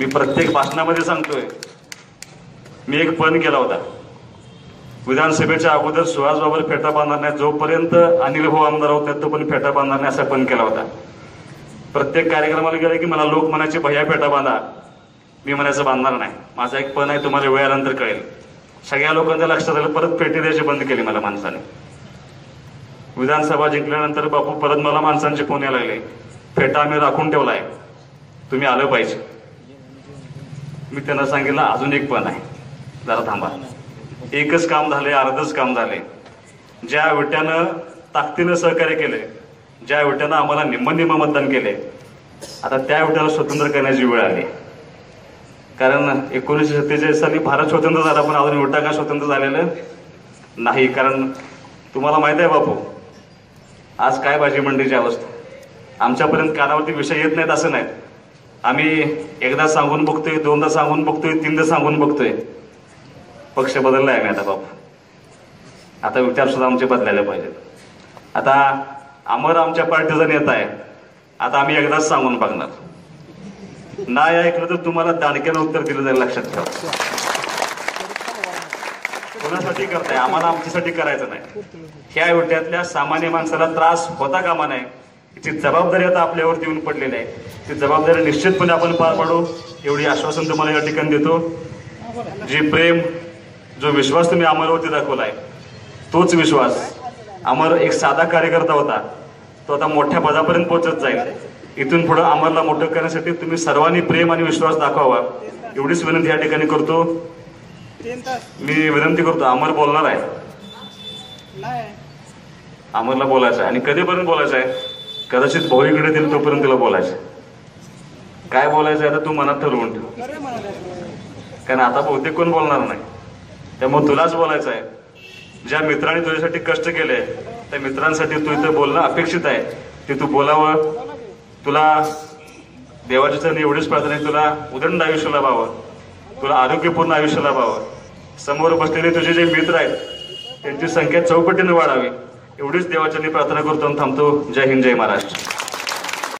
मी प्रत्येक भाषणामध्ये सांगतोय, मी एक पण केला होता विधानसभेच्या अगोदर, सुहास बाबर फेटा बांधणार नाही जोपर्यंत अनिल भाऊ आमदार होते तोपर्यंत फेटा बांधणार नाही असा पण केला होता. प्रत्येक कार्यक्रमाला गेलं की मला लोक म्हणायचे भैया फेटा बांधा, मी म्हणायचं बांधणार नाही. माझा एक पण आहे, तुम्हाला वेळानंतर कळेल. सगळ्या लोकांच्या लक्षात आलं, परत पेटी द्यायची बंद केली मला माणसाने. विधानसभा जिंकल्यानंतर बापू परत मला माणसांचे फोन यायला लागले, फेटा आम्ही राखून ठेवलाय, तुम्ही आलं पाहिजे. मी त्यांना सांगितलं अजून एक पण आहे, जरा थांबा. एकच काम झाले, अर्धच काम झाले. ज्या विट्यानं ताकदीनं सहकार्य केले, ज्या विट्यानं आम्हाला निम्म मतदान केले, आता त्या विट्याला स्वतंत्र करण्याची वेळ आली. कारण 1947 साली भारत स्वतंत्र झाला, पण अजून विटा का स्वतंत्र झालेलं नाही. कारण तुम्हाला माहित आहे बापू, आज काय भाजी मंडईची अवस्था. आमच्यापर्यंत कानावरती विषय येत नाहीत असं नाही. आम्ही एकदा सांगून बघतोय, दोनदा सांगून बघतोय, तीनदा सांगून बघतोय. पक्ष बदलला आहे आता बापू. आता विचार सुद्धा आमचे बदलायला पाहिजेत. आता अमर आमच्या पार्टीचा नेता आहे, आता आम्ही एकदाच सांगून बघणार. नाही ऐकलं तर तुम्हाला दाणक्यानं उत्तर दिलं जाईल, लक्षात ठेवा. कोणासाठी करताय, आम्हाला आमच्यासाठी करायचं नाही. ह्या विट्यातल्या सामान्य माणसाला त्रास होता कामा नये. याची जबाबदारी आता आपल्यावरती येऊन पडलेली आहे. ती जबाबदारी निश्चितपणे आपण पार पाडू, एवढी आश्वासन तुम्हाला या ठिकाणी देतो. जी प्रेम, जो विश्वास तुम्ही अमरवरती दाखवलाय, तोच विश्वास. अमर एक साधा कार्यकर्ता होता, तो आता मोठ्या पदापर्यंत पोहोचत जाईल. इथून पुढे अमरला मोठं करण्यासाठी तुम्ही सर्वांनी प्रेम आणि विश्वास दाखवावा, एवढीच विनंती या ठिकाणी करतो. मी विनंती करतो, अमर बोलणार आहे, अमरला बोलायचं आहे. आणि कधीपर्यंत बोलायचं आहे, कदाचित भाऊ इकडे दिल तोपर्यंत तिला बोलायचं. काय बोलायचं आहे आता तू मनात ठरवून ठेव, कारण आता बहुतेक कोण बोलणार नाही. त्यामुळे तुलाच बोलायचं आहे. ज्या मित्रांनी तुझ्यासाठी कष्ट केले, त्या मित्रांसाठी तू इथं बोलणं अपेक्षित आहे, ते तू बोलावं. तुला देवाच्या चरणी एवढीच प्रार्थना आहे, तुला उदंड आयुष्य लाभावं, तुला आरोग्यपूर्ण आयुष्य लाभावं. समोर बसलेले तुझे जे मित्र आहेत त्यांची संख्या चौपटीने वाढावी, एवढीच देवाच्या चरणी प्रार्थना करतो आणि थांबतो. जय हिंद, जय महाराष्ट्र.